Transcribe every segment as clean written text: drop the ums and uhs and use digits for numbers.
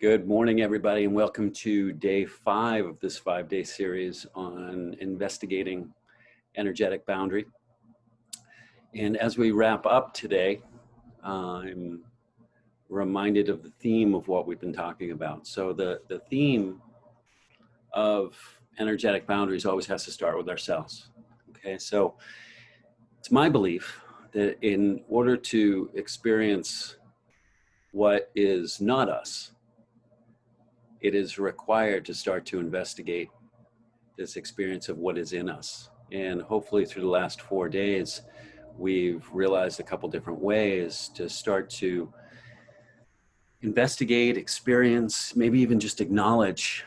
Good morning, everybody, and welcome to day 5 of this 5-day series on investigating energetic boundary. And as we wrap up today, I'm reminded of the theme of what we've been talking about. So the theme of energetic boundaries always has to start with ourselves. Okay, so it's my belief that in order to experience what is not us, it is required to start to investigate this experience of what is in us. And hopefully through the last 4 days, we've realized a couple different ways to start to investigate, experience, maybe even just acknowledge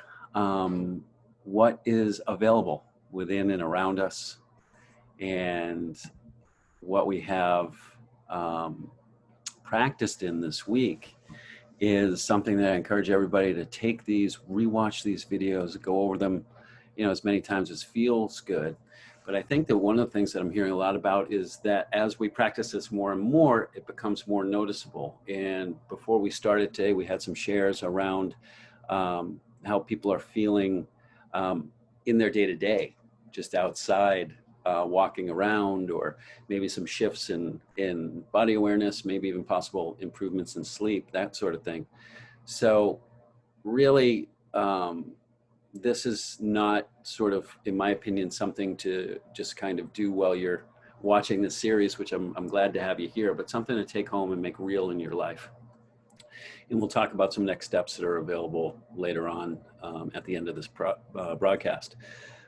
what is available within and around us, and what we have practiced in this week is something that I encourage everybody to take these, rewatch these videos, go over them, as many times as feels good. But I think that one of the things that I'm hearing a lot about is that as we practice this more and more, it becomes more noticeable. And before we started today, we had some shares around how people are feeling in their day-to-day, just outside, walking around, or maybe some shifts in body awareness, maybe even possible improvements in sleep, that sort of thing. So really, this is not sort of, in my opinion, something to just kind of do while you're watching this series, which I'm glad to have you here, but something to take home and make real in your life. And we'll talk about some next steps that are available later on at the end of this broadcast.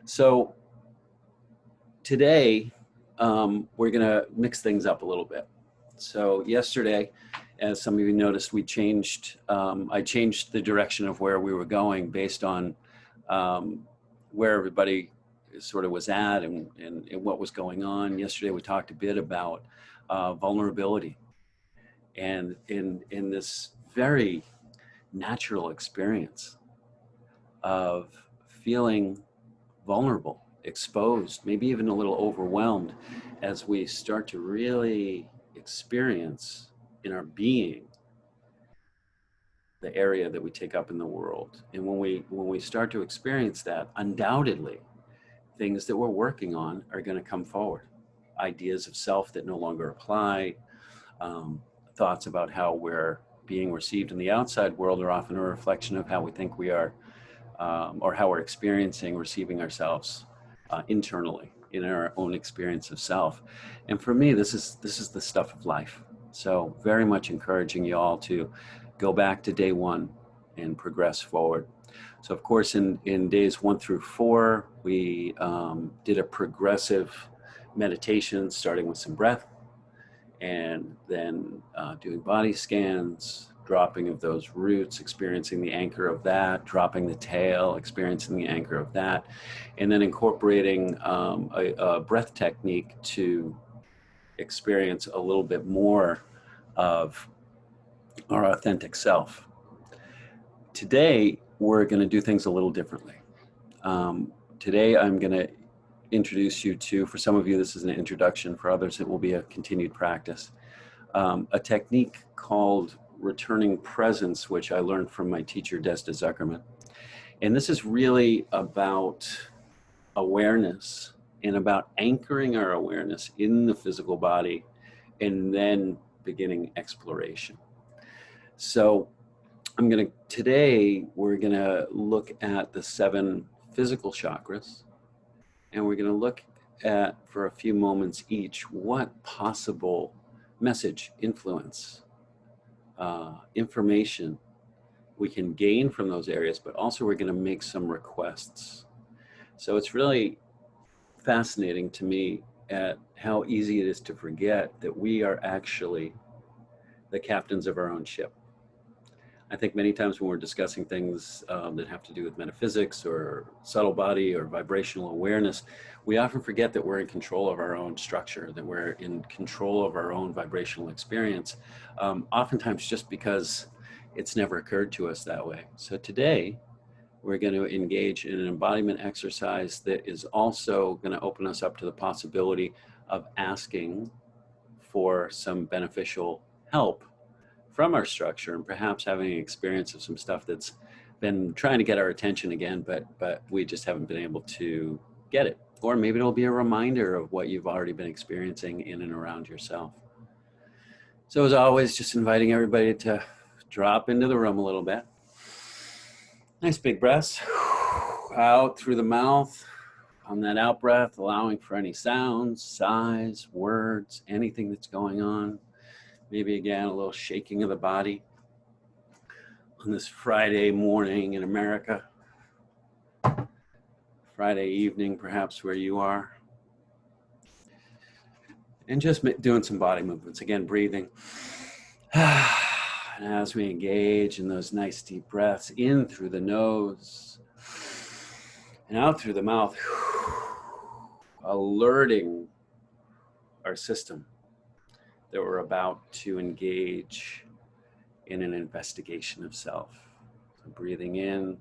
So today, we're gonna mix things up a little bit. So yesterday, as some of you noticed, I changed the direction of where we were going based on where everybody sort of was at and what was going on. Yesterday, we talked a bit about vulnerability, and in this very natural experience of feeling vulnerable, exposed, maybe even a little overwhelmed, as we start to really experience in our being the area that we take up in the world. And when we start to experience that, undoubtedly things that we're working on are going to come forward. Ideas of self that no longer apply, thoughts about how we're being received in the outside world are often a reflection of how we think we are, or how we're experiencing receiving ourselves internally in our own experience of self. And for me, this is the stuff of life. So very much encouraging you all to go back to day 1 and progress forward. So of course, in days 1 through 4, we did a progressive meditation, starting with some breath, and then doing body scans, dropping of those roots, experiencing the anchor of that, dropping the tail, experiencing the anchor of that, and then incorporating a breath technique to experience a little bit more of our authentic self. Today, we're going to do things a little differently. Today, I'm going to introduce you to, for some of you, this is an introduction. For others, it will be a continued practice. A technique called returning presence, which I learned from my teacher, Desda Zuckerman. And this is really about awareness and about anchoring our awareness in the physical body and then beginning exploration. So today we're gonna look at the 7 physical chakras, and we're gonna look at, for a few moments each, what possible message, influence, information we can gain from those areas, but also we're gonna make some requests. So it's really fascinating to me at how easy it is to forget that we are actually the captains of our own ship. I think many times when we're discussing things that have to do with metaphysics or subtle body or vibrational awareness, we often forget that we're in control of our own structure, that we're in control of our own vibrational experience, oftentimes just because it's never occurred to us that way. So today, we're going to engage in an embodiment exercise that is also going to open us up to the possibility of asking for some beneficial help from our structure, and perhaps having an experience of some stuff that's been trying to get our attention again, but we just haven't been able to get it. Or maybe it'll be a reminder of what you've already been experiencing in and around yourself. So as always, just inviting everybody to drop into the room a little bit. Nice big breaths out through the mouth. On that out breath, allowing for any sounds, sighs, words, anything that's going on. Maybe again, a little shaking of the body on this Friday morning in America. Friday evening, perhaps where you are. And just doing some body movements. Again, breathing. And as we engage in those nice deep breaths in through the nose and out through the mouth, alerting our system that we're about to engage in an investigation of self. So breathing in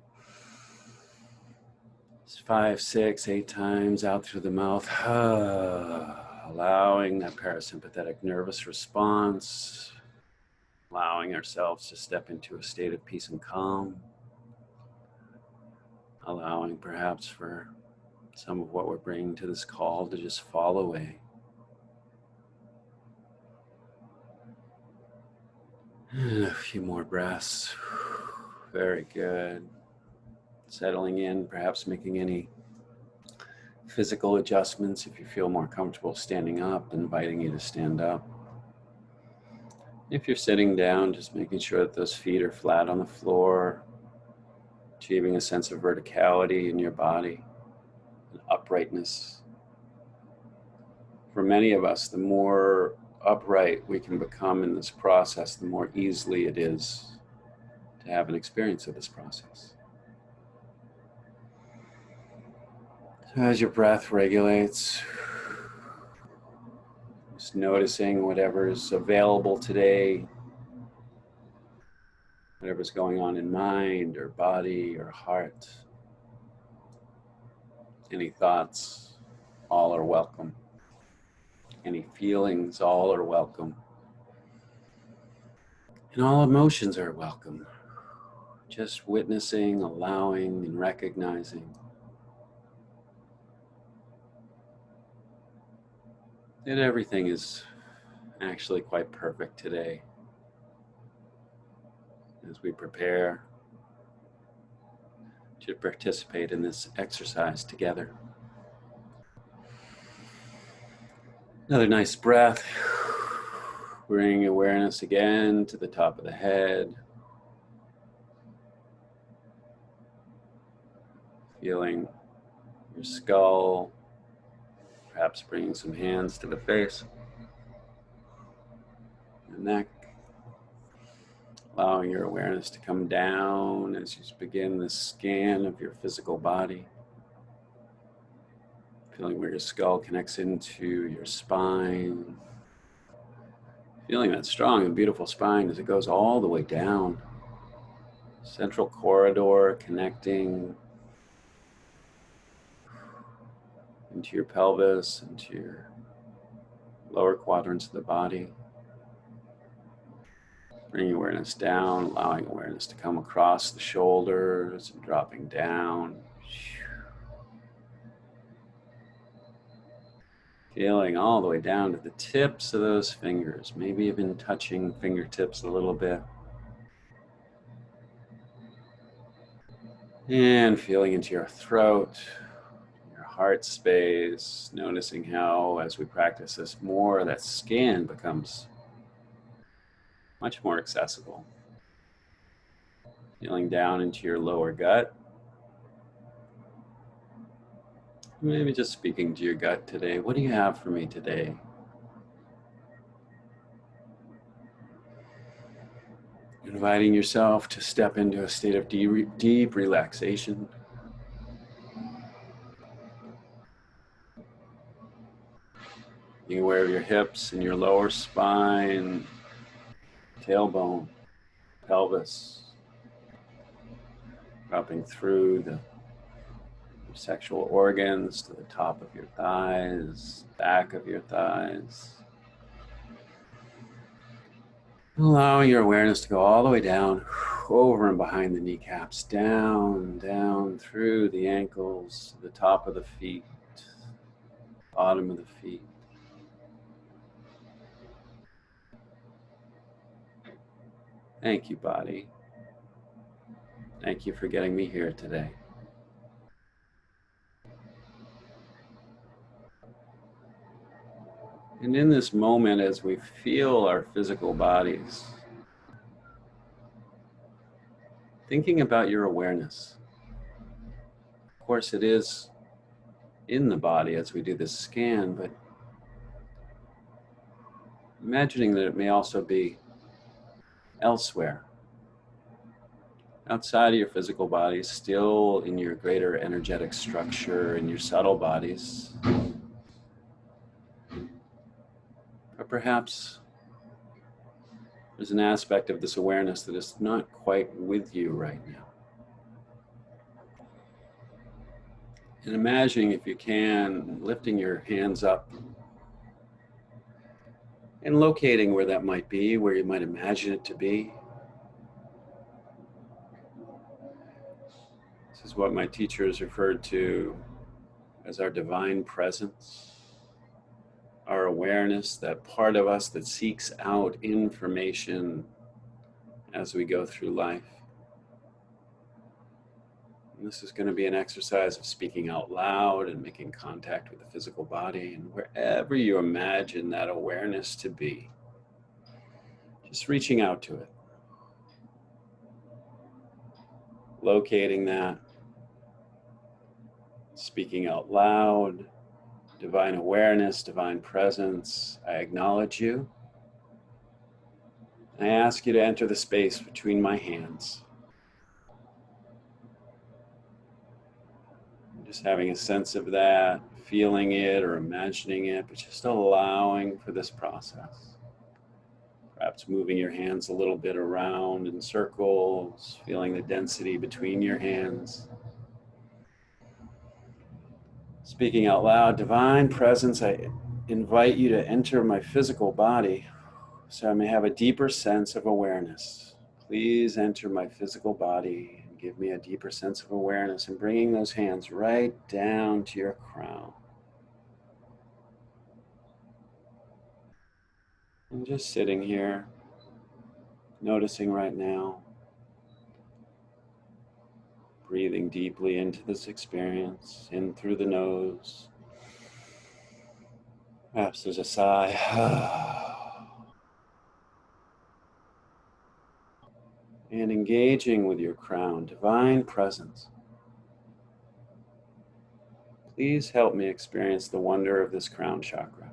5, 6, 8 times out through the mouth, allowing that parasympathetic nervous response, allowing ourselves to step into a state of peace and calm, allowing perhaps for some of what we're bringing to this call to just fall away. And a few more breaths. Very good. Settling in, perhaps making any physical adjustments if you feel more comfortable standing up, inviting you to stand up. If you're sitting down, just making sure that those feet are flat on the floor, achieving a sense of verticality in your body, and uprightness. For many of us, the more upright we can become in this process, the more easily it is to have an experience of this process. So as your breath regulates, just noticing whatever's available today, whatever's going on in mind or body or heart. Any thoughts, all are welcome. Any feelings, all are welcome. And all emotions are welcome. Just witnessing, allowing, and recognizing that everything is actually quite perfect today as we prepare to participate in this exercise together. Another nice breath. Bring awareness again to the top of the head. Feeling your skull. Perhaps bringing some hands to the face, the neck. Allowing your awareness to come down as you begin the scan of your physical body. Feeling where your skull connects into your spine. Feeling that strong and beautiful spine as it goes all the way down. Central corridor connecting into your pelvis, into your lower quadrants of the body. Bringing awareness down, allowing awareness to come across the shoulders and dropping down. Feeling all the way down to the tips of those fingers, maybe even touching fingertips a little bit. And feeling into your throat, your heart space, noticing how as we practice this more, that scan becomes much more accessible. Feeling down into your lower gut. Maybe just speaking to your gut today. What do you have for me today? Inviting yourself to step into a state of deep relaxation. Being aware of your hips and your lower spine, tailbone, pelvis, dropping through the sexual organs to the top of your thighs, back of your thighs. Allowing your awareness to go all the way down, over and behind the kneecaps, down, down through the ankles, the top of the feet, bottom of the feet. Thank you, body. Thank you for getting me here today. And in this moment, as we feel our physical bodies, thinking about your awareness. Of course, it is in the body as we do this scan, but imagining that it may also be elsewhere, outside of your physical body, still in your greater energetic structure, in your subtle bodies. But perhaps there's an aspect of this awareness that is not quite with you right now. And imagining, if you can, lifting your hands up and locating where that might be, where you might imagine it to be. This is what my teachers referred to as our divine presence, our awareness, that part of us that seeks out information as we go through life. And this is going to be an exercise of speaking out loud and making contact with the physical body, and wherever you imagine that awareness to be, just reaching out to it, locating that, speaking out loud. Divine awareness, divine presence, I acknowledge you. I ask you to enter the space between my hands. Just having a sense of that, feeling it or imagining it, but just allowing for this process. Perhaps moving your hands a little bit around in circles, feeling the density between your hands. Speaking out loud, divine presence, I invite you to enter my physical body so I may have a deeper sense of awareness. Please enter my physical body and give me a deeper sense of awareness, and bringing those hands right down to your crown. And just sitting here, noticing right now, breathing deeply into this experience, in through the nose. Perhaps there's a sigh. And engaging with your crown, divine presence. Please help me experience the wonder of this crown chakra.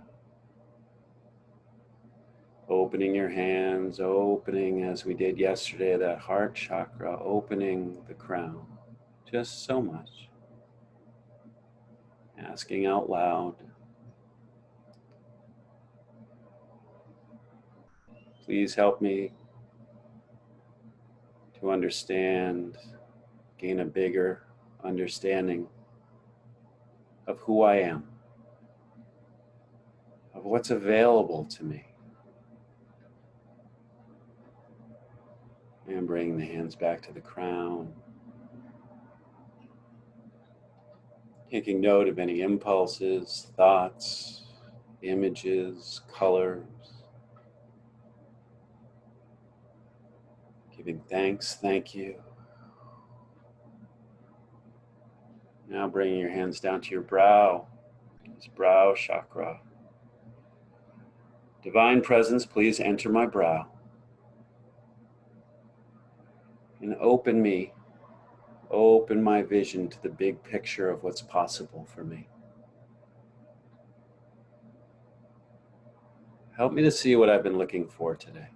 Opening your hands, opening as we did yesterday, that heart chakra, opening the crown, just so much. Asking out loud, please help me to understand, gain a bigger understanding of who I am, of what's available to me. And bringing the hands back to the crown. Taking note of any impulses, thoughts, images, colors. Giving thanks, thank you. Now bringing your hands down to your brow, this brow chakra. Divine presence, please enter my brow and open my vision to the big picture of what's possible for me. Help me to see what I've been looking for today.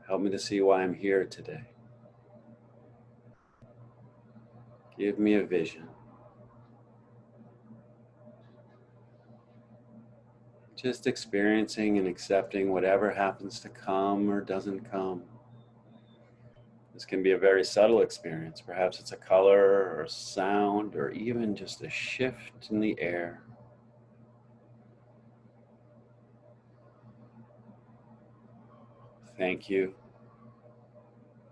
Help me to see why I'm here today. Give me a vision. Just experiencing and accepting whatever happens to come or doesn't come. This can be a very subtle experience. Perhaps it's a color or a sound or even just a shift in the air. Thank you.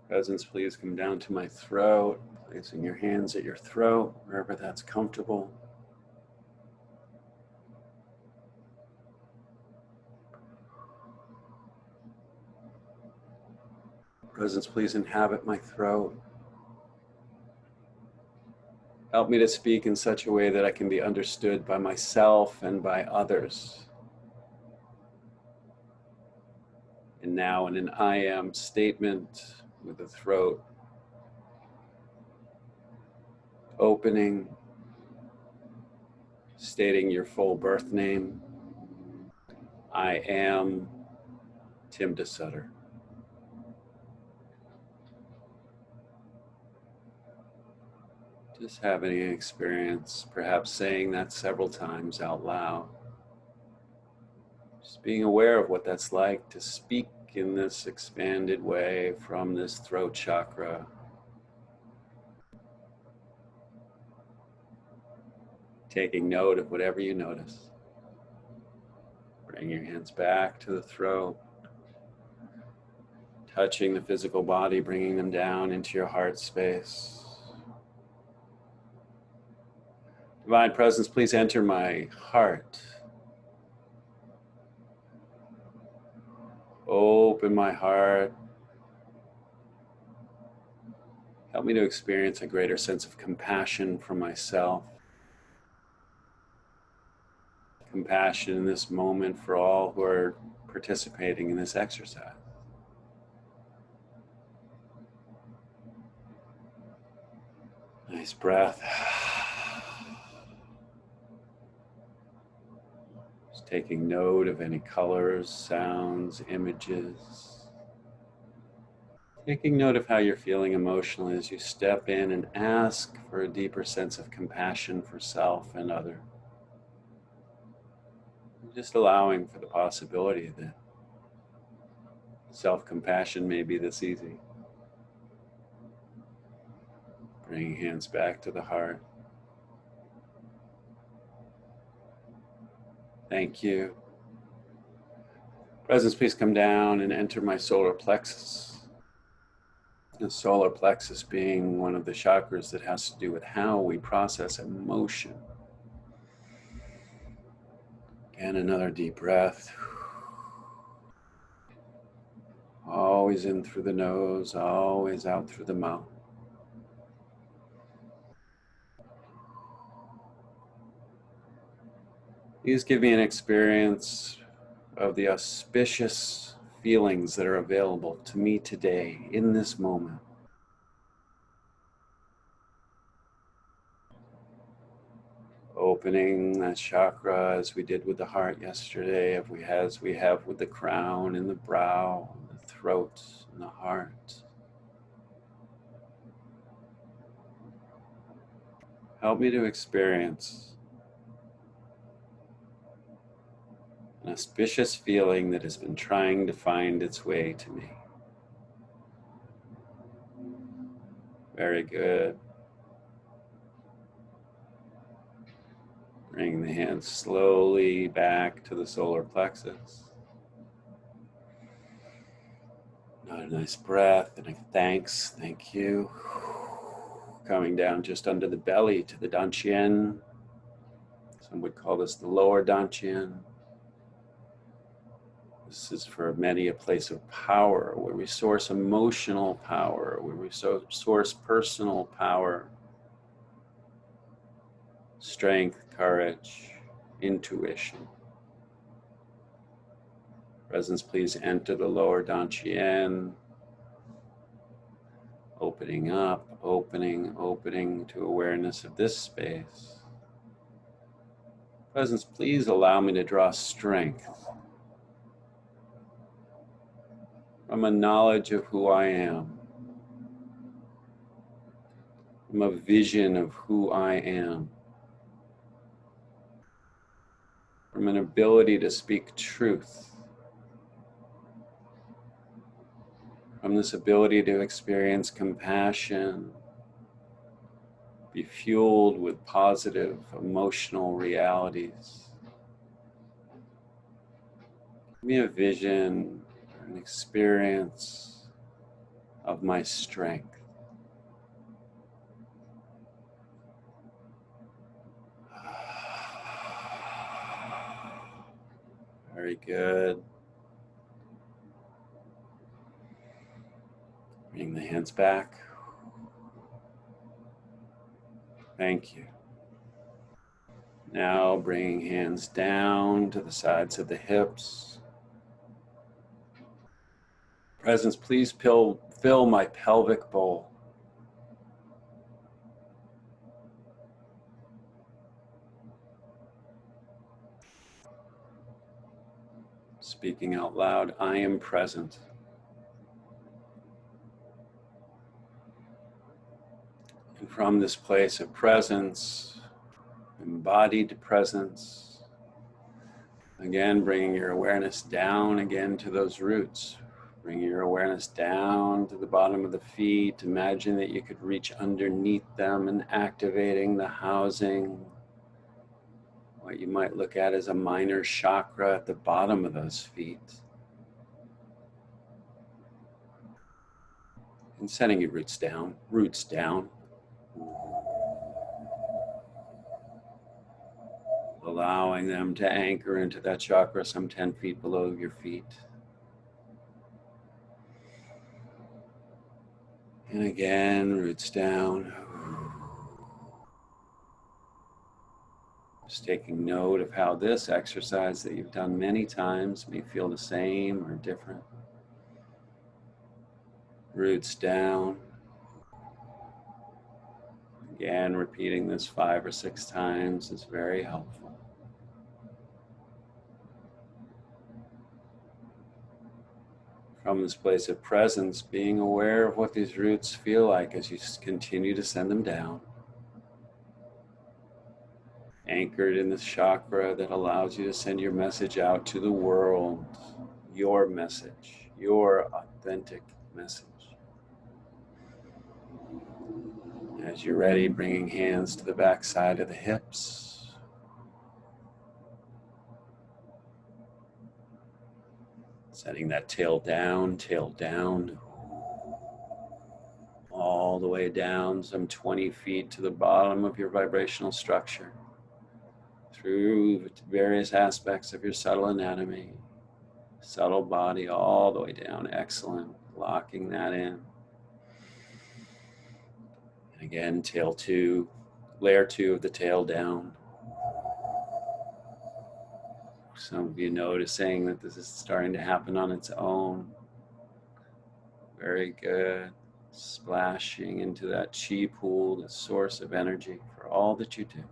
Presence, please come down to my throat, placing your hands at your throat, wherever that's comfortable. Presence, please inhabit my throat. Help me to speak in such a way that I can be understood by myself and by others. And now in an I am statement with the throat opening, stating your full birth name. I am Tim DeSutter. Just having an experience, perhaps saying that several times out loud. Just being aware of what that's like to speak in this expanded way from this throat chakra. Taking note of whatever you notice. Bring your hands back to the throat. Touching the physical body, bringing them down into your heart space. Divine Presence, please enter my heart. Open my heart. Help me to experience a greater sense of compassion for myself. Compassion in this moment for all who are participating in this exercise. Nice breath. Just taking note of any colors, sounds, images. Taking note of how you're feeling emotionally as you step in and ask for a deeper sense of compassion for self and other. Just allowing for the possibility that self-compassion may be this easy. Bringing hands back to the heart. Thank you. Presence, please come down and enter my solar plexus. The solar plexus being one of the chakras that has to do with how we process emotion. And another deep breath. Always in through the nose, always out through the mouth. Please give me an experience of the auspicious feelings that are available to me today in this moment. Opening that chakra as we did with the heart yesterday, as we have with the crown and the brow, and the throat and the heart. Help me to experience an auspicious feeling that has been trying to find its way to me. Very good. Bring the hands slowly back to the solar plexus. Another nice breath and a thanks. Thank you. Coming down just under the belly to the dantian. Some would call this the lower dantian. This is for many a place of power, where we source emotional power, where we source personal power, strength, courage, intuition. Presence, please enter the lower dantian. Opening up, opening to awareness of this space. Presence, please allow me to draw strength from a knowledge of who I am, from a vision of who I am, from an ability to speak truth, from this ability to experience compassion, be fueled with positive emotional realities. Give me a vision, an experience of my strength. Very good. Bring the hands back. Thank you. Now bringing hands down to the sides of the hips. Presence, please fill my pelvic bowl. Speaking out loud, I am present. And from this place of presence, embodied presence, again, bringing your awareness down again to those roots. Bring your awareness down to the bottom of the feet. Imagine that you could reach underneath them and activating the housing. What you might look at as a minor chakra at the bottom of those feet. And setting your roots down. Allowing them to anchor into that chakra some 10 feet below your feet. And again, roots down. Just taking note of how this exercise that you've done many times may feel the same or different. Roots down. Again, repeating this 5 or 6 times is very helpful. From this place of presence, being aware of what these roots feel like as you continue to send them down. Anchored in this chakra that allows you to send your message out to the world. Your message, your authentic message. As you're ready, bringing hands to the back side of the hips. Setting that tail down, all the way down some 20 feet to the bottom of your vibrational structure. Through various aspects of your subtle anatomy, subtle body, all the way down. Excellent. Locking that in. And again, tail 2, layer 2 of the tail down. Some of you noticing that this is starting to happen on its own. Very good. Splashing into that chi pool, the source of energy for all that you do.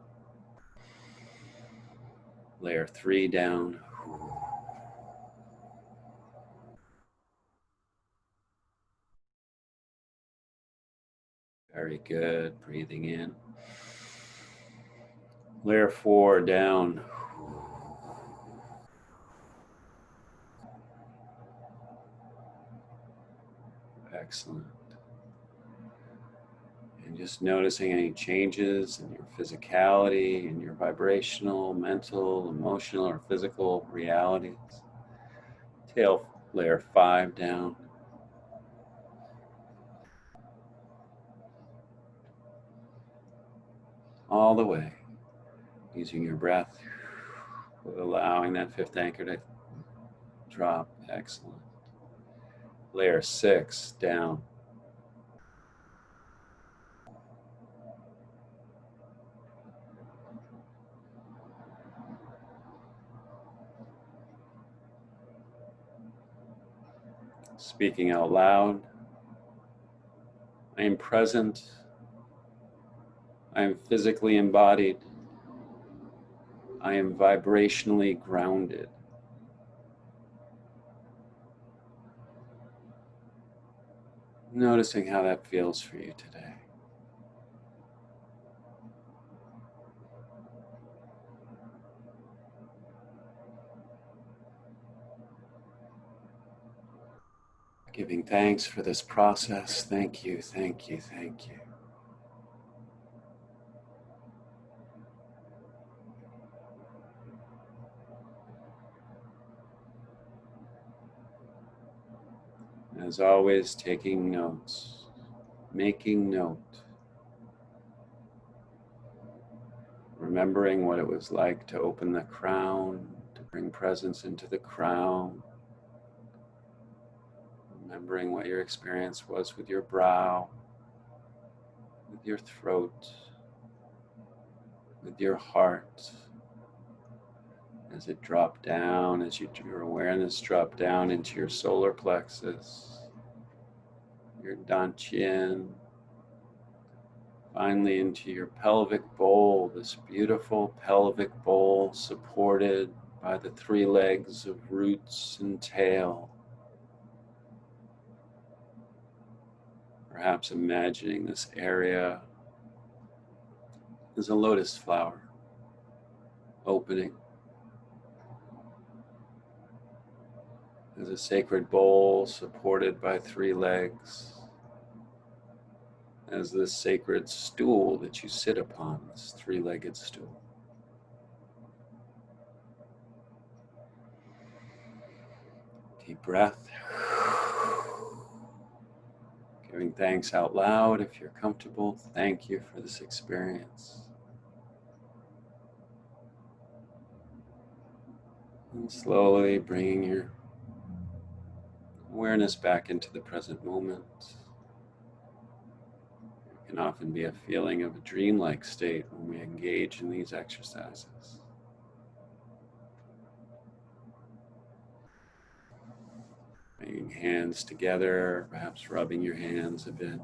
Layer 3 down. Very good. Breathing in. Layer 4 down. Excellent. And just noticing any changes in your physicality, in your vibrational, mental, emotional, or physical realities. Tail layer 5 down. All the way. Using your breath, allowing that 5th anchor to drop. Excellent. Layer 6 down. Speaking out loud. I am present. I am physically embodied. I am vibrationally grounded. Noticing how that feels for you today. Giving thanks for this process. Thank you, thank you, thank you. As always, taking notes, making note, remembering what it was like to open the crown, to bring presence into the crown, remembering what your experience was with your brow, with your throat, with your heart, as it dropped down, as your awareness dropped down into your solar plexus, your dantian, finally into your pelvic bowl, this beautiful pelvic bowl supported by the three legs of roots and tail. Perhaps imagining this area as a lotus flower opening, as a sacred bowl supported by three legs, as this sacred stool that you sit upon, this three-legged stool. Deep breath. Giving thanks out loud if you're comfortable. Thank you for this experience. And slowly bringing your awareness back into the present moment. It can often be a feeling of a dreamlike state when we engage in these exercises. Bringing hands together, perhaps rubbing your hands a bit.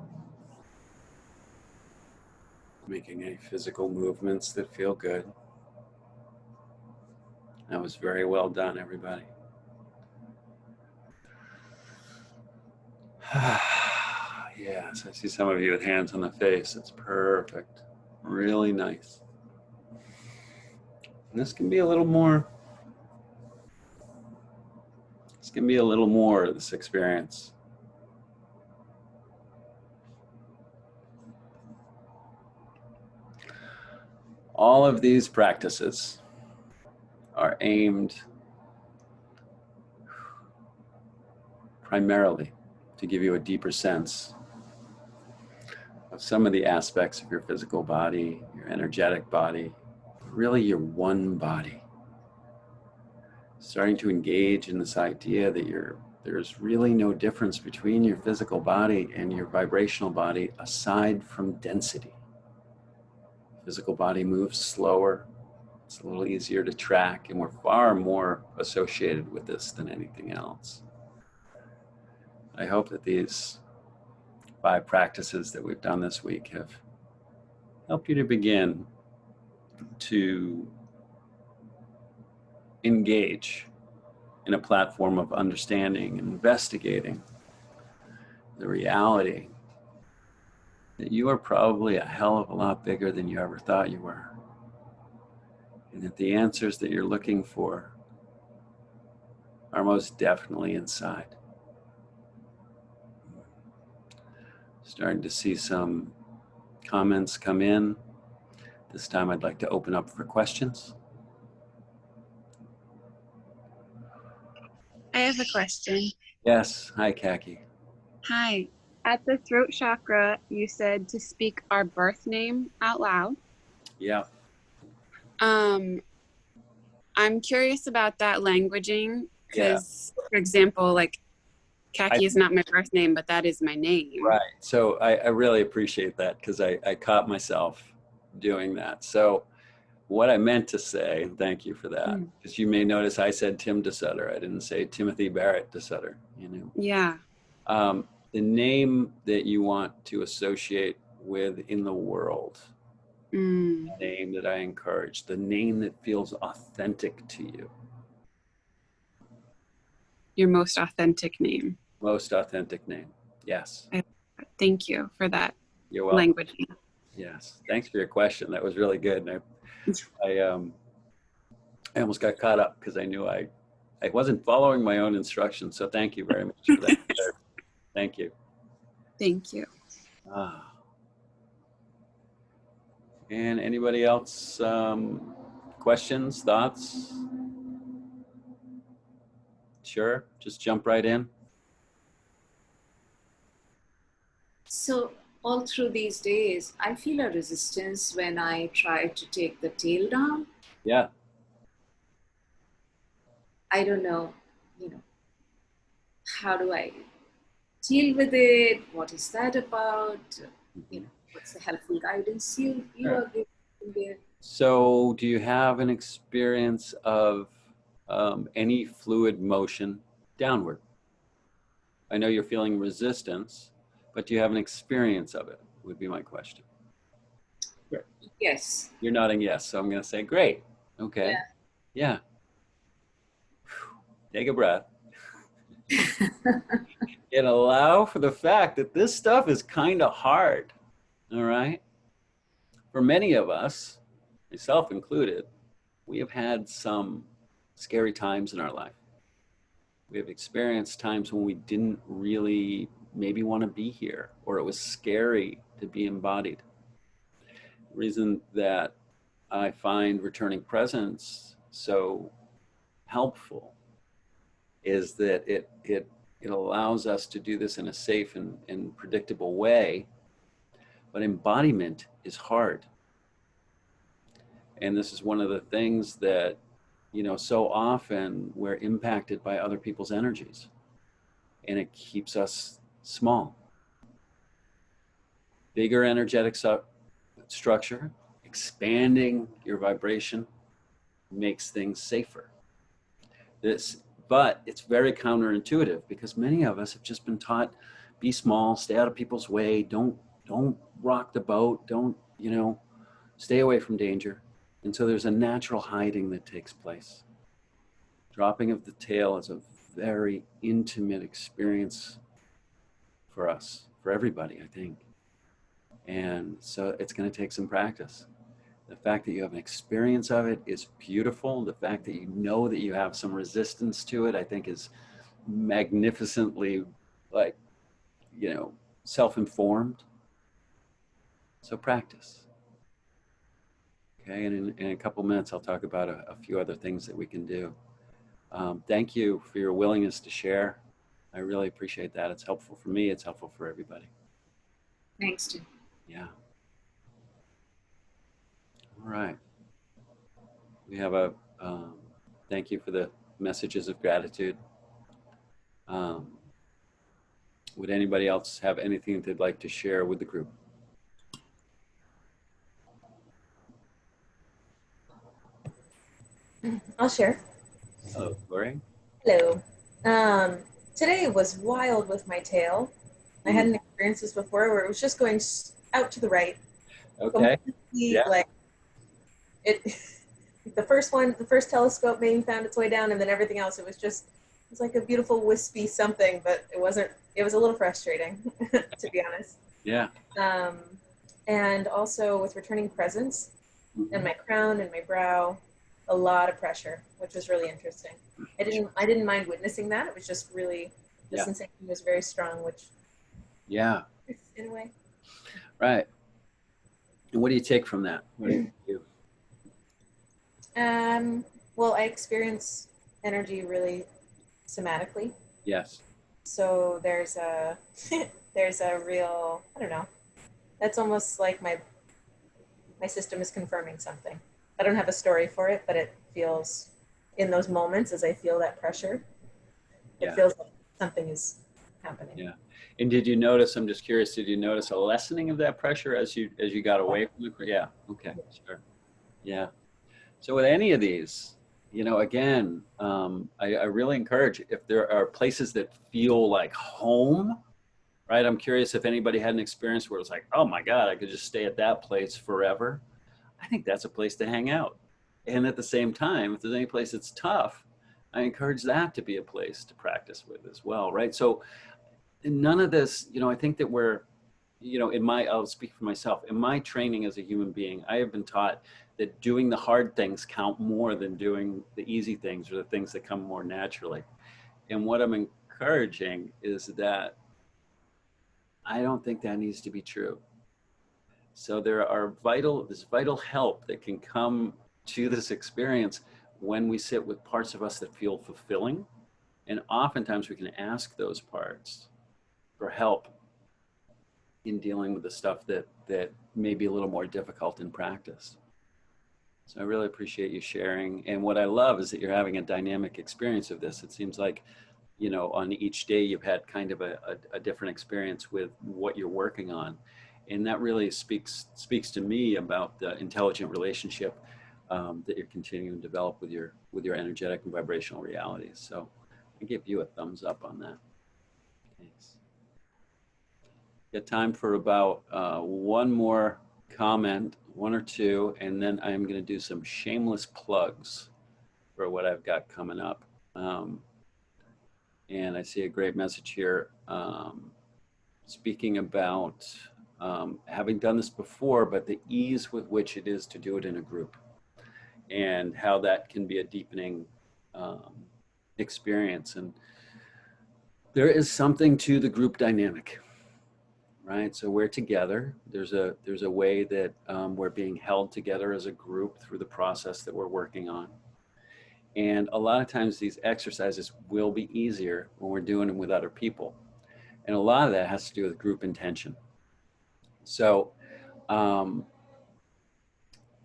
Making any physical movements that feel good. That was very well done, everybody. Yes, I see some of you with hands on the face. It's perfect. Really nice. And this can be a little more. This can be a little more of this experience. All of these practices are aimed primarily to give you a deeper sense of some of the aspects of your physical body, your energetic body, really your one body. Starting to engage in this idea that there's really no difference between your physical body and your vibrational body aside from density. Physical body moves slower, it's a little easier to track, and we're far more associated with this than anything else. I hope that these 5 practices that we've done this week have helped you to begin to engage in a platform of understanding and investigating the reality that you are probably a hell of a lot bigger than you ever thought you were. And that the answers that you're looking for are most definitely inside. Starting to see some comments come in. This time I'd like to open up for questions. I have a question. Yes. Hi, Kaki. Hi. At the throat chakra, you said to speak our birth name out loud. Yeah. I'm curious about that languaging Yeah. because, for example, like Kaki is not my birth name, but that is my name. Right. So I really appreciate that because I caught myself doing that. So what I meant to say, and thank you for that, because you may notice I said Tim DeSutter. I didn't say Timothy Barrett DeSutter, you know. Yeah. The name that you want to associate with in the world, the name that I encourage, the name that feels authentic to you. Your most authentic name. Most authentic name. Yes. Thank you for that. You're welcome. Languaging. Yes. Thanks for your question. That was really good. And I almost got caught up because I knew I wasn't following my own instructions. So thank you very much for that. Thank you. Thank you. And anybody else? Questions, thoughts? Sure. Just jump right in. So all through these days, I feel a resistance when I try to take the tail down. Yeah. I don't know, you know, how do I deal with it? What is that about? Mhm. What's the helpful guidance you Sure. are giving there? So, do you have an experience of any fluid motion downward? I know you're feeling resistance, but do you have an experience of it? Would be my question. Great. Yes. You're nodding yes, so I'm going to say great. Okay. Yeah. Yeah. Take a breath and allow for the fact that this stuff is kind of hard. All right. For many of us, myself included, we have had some scary times in our life. We have experienced times when we didn't really maybe want to be here, or it was scary to be embodied. The reason that I find returning presence so helpful is that it allows us to do this in a safe and predictable way, but embodiment is hard. And this is one of the things that, so often we're impacted by other people's energies, and it keeps us small. Bigger energetic structure, expanding your vibration makes things safer. This, but it's very counterintuitive because many of us have just been taught, be small, stay out of people's way, don't rock the boat, don't, stay away from danger. And so there's a natural hiding that takes place. Dropping of the tail is a very intimate experience for us, for everybody, I think. And so it's going to take some practice. The fact that you have an experience of it is beautiful. The fact that you know that you have some resistance to it, I think, is magnificently, like, self-informed. So practice. Okay. And in a couple minutes, I'll talk about a few other things that we can do. Thank you for your willingness to share. I really appreciate that. It's helpful for me. It's helpful for everybody. Thanks, Tim. Yeah. All right. We have a thank you for the messages of gratitude. Um, would anybody else have anything they'd like to share with the group? I'll share. Oh, Lori? Hello. Today was wild with my tail. I hadn't experienced this before where it was just going out to the right. Okay. Completely, Yeah. like it. The first telescope maybe found its way down, and then everything else. It was like a beautiful wispy something, but it wasn't. It was a little frustrating, to be honest. Yeah. And also with returning presence and Mhm. my crown and my brow, a lot of pressure, which was really interesting. I didn't mind witnessing that. It was just really, the Yeah. sensation was very strong, which Yeah. in a way. Right. And what do you take from that? What do you do? Well, I experience energy really somatically. Yes. So there's a there's a real, I don't know. That's almost like my system is confirming something. I don't have a story for it, but it feels in those moments as I feel that pressure, it Yeah. feels like something is happening. Yeah. And did you notice, I'm just curious, did you notice a lessening of that pressure as you got away from it? Yeah. Okay. Sure. Yeah. So with any of these, again, I really encourage, if there are places that feel like home, right? I'm curious if anybody had an experience where it's like, oh my God, I could just stay at that place forever. I think that's a place to hang out. And at the same time, if there's any place that's tough, I encourage that to be a place to practice with as well, right? So none of this, I think that we're, I'll speak for myself. In my training as a human being, I have been taught that doing the hard things count more than doing the easy things or the things that come more naturally. And what I'm encouraging is that I don't think that needs to be true. So there are this vital help that can come to this experience when we sit with parts of us that feel fulfilling. And oftentimes we can ask those parts for help in dealing with the stuff that may be a little more difficult in practice. So I really appreciate you sharing. And what I love is that you're having a dynamic experience of this. It seems like, you know, on each day you've had kind of a different experience with what you're working on. And that really speaks to me about the intelligent relationship that you're continuing to develop with your energetic and vibrational realities. So I give you a thumbs up on that. Thanks. Got time for about one more comment, one or two, and then I'm going to do some shameless plugs for what I've got coming up. And I see a great message here speaking about having done this before, but the ease with which it is to do it in a group and how that can be a deepening experience. And there is something to the group dynamic. Right, so we're together. There's a way that we're being held together as a group through the process that we're working on. And a lot of times these exercises will be easier when we're doing them with other people. And a lot of that has to do with group intention. So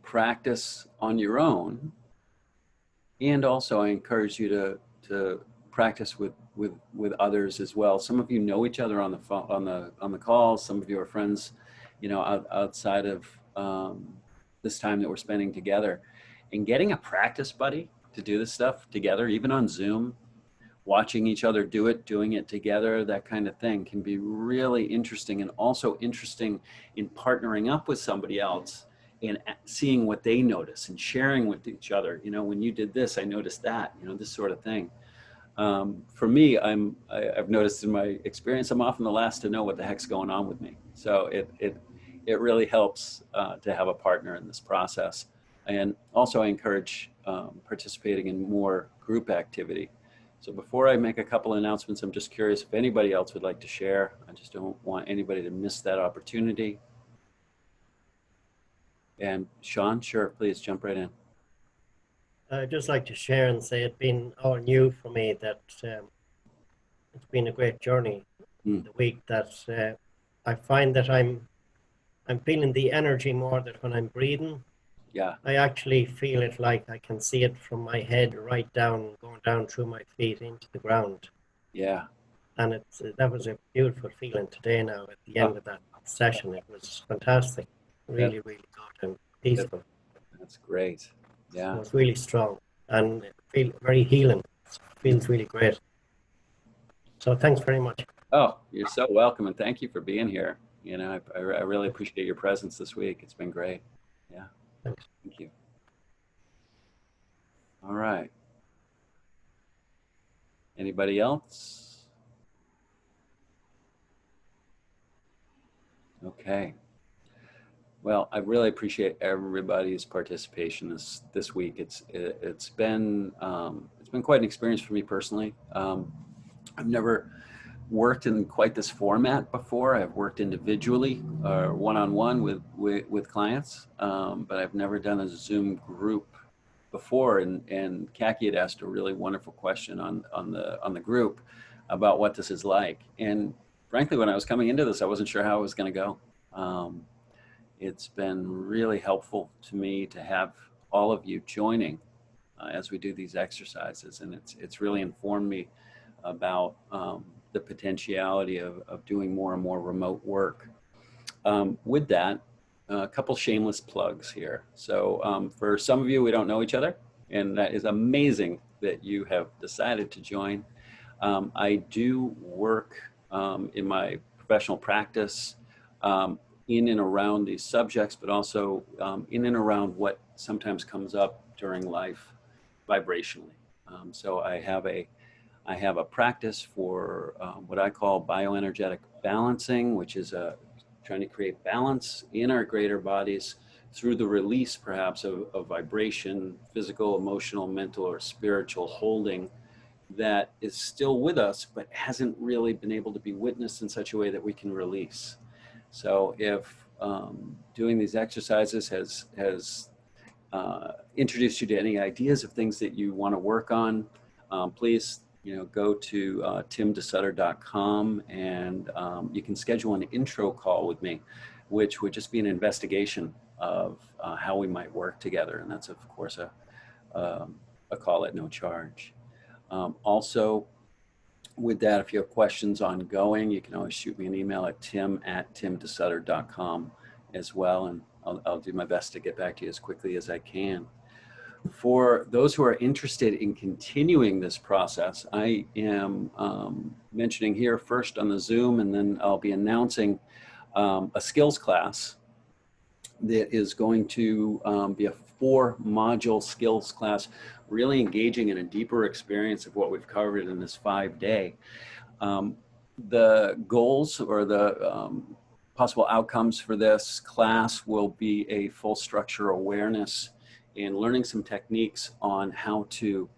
practice on your own. And also I encourage you to practice with others as well. Some of you know each other on the phone, on the calls. Some of you are friends, you know, outside of this time that we're spending together. And getting a practice buddy to do this stuff together, even on Zoom, watching each other do it, doing it together, that kind of thing can be really interesting, and also interesting in partnering up with somebody else and seeing what they notice and sharing with each other. You know, when you did this, I noticed that, you know, this sort of thing. For me, I've noticed in my experience, I'm often the last to know what the heck's going on with me. So it really helps to have a partner in this process. And also I encourage participating in more group activity. So before I make a couple of announcements, I'm just curious if anybody else would like to share. I just don't want anybody to miss that opportunity. And Sean, sure, please jump right in. I'd just like to share and say it's been all new for me that it's been a great journey. The week that I find that I'm feeling the energy more than when I'm breathing. Yeah. I actually feel it like I can see it from my head right down, going down through my feet into the ground. Yeah. And that was a beautiful feeling today now at the end of that session. It was fantastic. Really, really good and peaceful. That's great. Yeah. It was really strong and feel very healing. It feels really great. So thanks very much. Oh, you're so welcome, and thank you for being here. You know, I really appreciate your presence this week. It's been great. Yeah. Thanks. Thank you. All right. Anybody else? Okay. Well, I really appreciate everybody's participation this week. It's been quite an experience for me personally. I've never worked in quite this format before. I've worked individually or one-on-one with clients, but I've never done a Zoom group before. And Kaki had asked a really wonderful question on the group about what this is like. And frankly, when I was coming into this, I wasn't sure how it was going to go. It's been really helpful to me to have all of you joining as we do these exercises, and it's really informed me about the potentiality of doing more and more remote work. With that, a couple shameless plugs here. So for some of you, we don't know each other, and that is amazing that you have decided to join. I do work in my professional practice in and around these subjects, but also in and around what sometimes comes up during life vibrationally. So I have a practice for what I call bioenergetic balancing, which is trying to create balance in our greater bodies through the release perhaps of vibration, physical, emotional, mental, or spiritual holding that is still with us, but hasn't really been able to be witnessed in such a way that we can release. So if doing these exercises has introduced you to any ideas of things that you want to work on, please go to timdesutter.com, and you can schedule an intro call with me, which would just be an investigation of how we might work together. And that's, of course, a call at no charge. Also, with that, if you have questions ongoing, you can always shoot me an email at tim@timdesutter.com as well, and I'll do my best to get back to you as quickly as I can. For those who are interested in continuing this process, I am mentioning here first on the Zoom, and then I'll be announcing a skills class that is going to be a 4-module skills class, really engaging in a deeper experience of what we've covered in this 5-day. The goals or the possible outcomes for this class will be a full structure awareness and learning some techniques on how to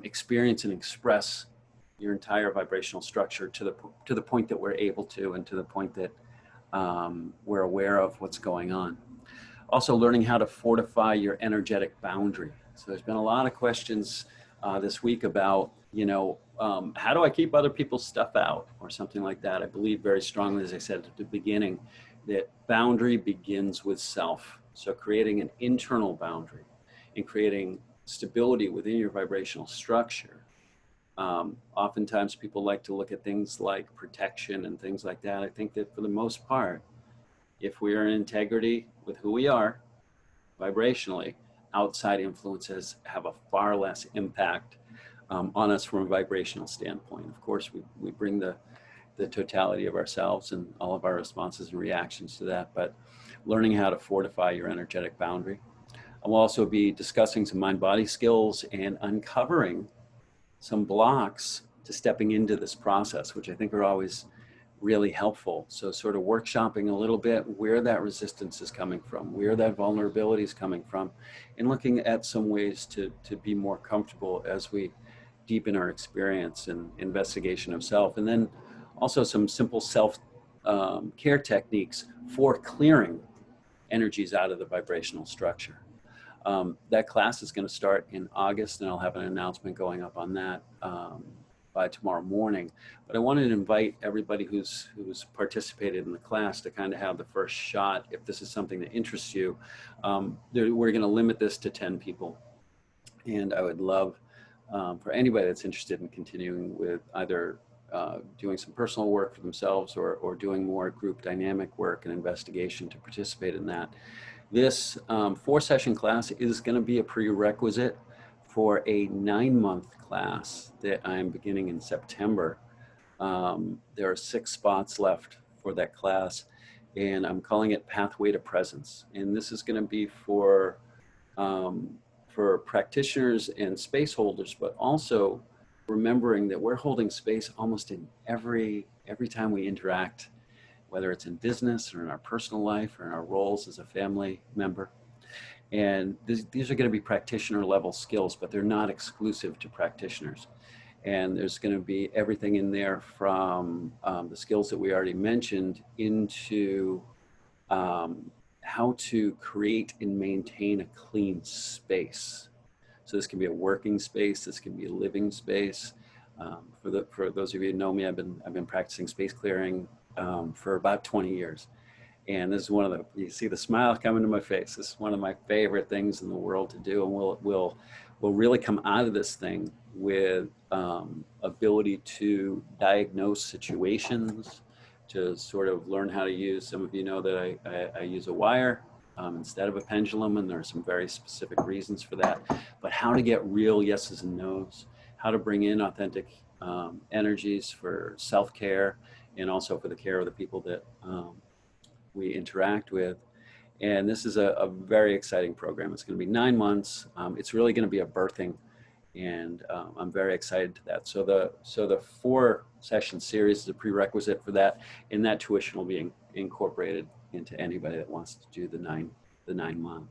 experience and express your entire vibrational structure to the point that we're able to, and to the point that we're aware of what's going on. Also, learning how to fortify your energetic boundary. So there's been a lot of questions this week about, how do I keep other people's stuff out, or something like that. I believe very strongly, as I said at the beginning, that boundary begins with self. So creating an internal boundary and creating stability within your vibrational structure. Oftentimes people like to look at things like protection and things like that. I think that for the most part, if we are in integrity with who we are vibrationally, outside influences have a far less impact on us from a vibrational standpoint. Of course, we bring the totality of ourselves and all of our responses and reactions to that, but learning how to fortify your energetic boundary. I will also be discussing some mind-body skills and uncovering some blocks to stepping into this process, which I think are always really helpful. So sort of workshopping a little bit where that resistance is coming from, where that vulnerability is coming from, and looking at some ways to be more comfortable as we deepen our experience and investigation of self. And then also some simple self-care techniques for clearing energies out of the vibrational structure. That class is going to start in August, and I'll have an announcement going up on that by tomorrow morning. But I wanted to invite everybody who's participated in the class to kind of have the first shot, if this is something that interests you. We're going to limit this to 10 people. And I would love for anybody that's interested in continuing with either doing some personal work for themselves or doing more group dynamic work and investigation to participate in that. This 4-session class is going to be a prerequisite for a 9-month class that I'm beginning in September. There are 6 spots left for that class, and I'm calling it Pathway to Presence. And this is going to be for practitioners and space holders, but also remembering that we're holding space almost in every time we interact, whether it's in business or in our personal life or in our roles as a family member. And these are going to be practitioner level skills, but they're not exclusive to practitioners. And there's going to be everything in there from the skills that we already mentioned into how to create and maintain a clean space. So this can be a working space, this can be a living space. For those of you who know me, I've been practicing space clearing for about 20 years. And this is one of you see the smile coming to my face. This is one of my favorite things in the world to do. And we'll really come out of this thing with ability to diagnose situations, to sort of learn how to use, some of you know that I use a wire instead of a pendulum, and there are some very specific reasons for that, but how to get real yeses and nos, how to bring in authentic energies for self-care and also for the care of the people that we interact with. And this is a very exciting program. It's going to be 9 months. It's really going to be a birthing, and I'm very excited to that. So the 4-session series is a prerequisite for that, and that tuition will be incorporated into anybody that wants to do the 9 month.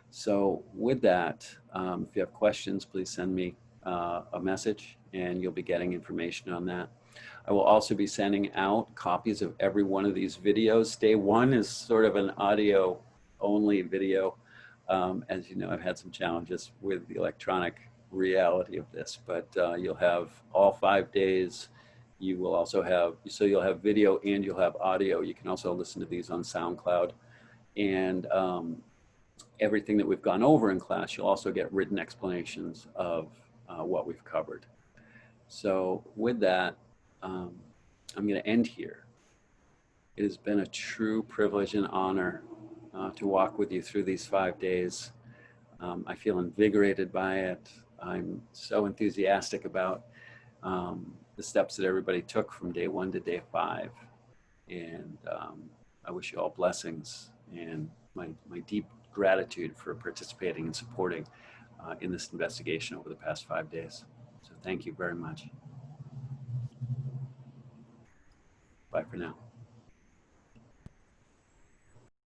So with that, if you have questions, please send me a message, and you'll be getting information on that. I will also be sending out copies of every one of these videos. Day 1 is sort of an audio only video. As you know, I've had some challenges with the electronic reality of this, but you'll have all 5 days. You will also have, so you'll have video and you'll have audio. You can also listen to these on SoundCloud. And everything that we've gone over in class, you'll also get written explanations of what we've covered. So with that, I'm going to end here. It has been a true privilege and honor to walk with you through these 5 days. I feel invigorated by it. I'm so enthusiastic about the steps that everybody took from day 1 to day 5. And I wish you all blessings and my deep gratitude for participating and supporting in this investigation over the past 5 days. So thank you very much. Bye for now.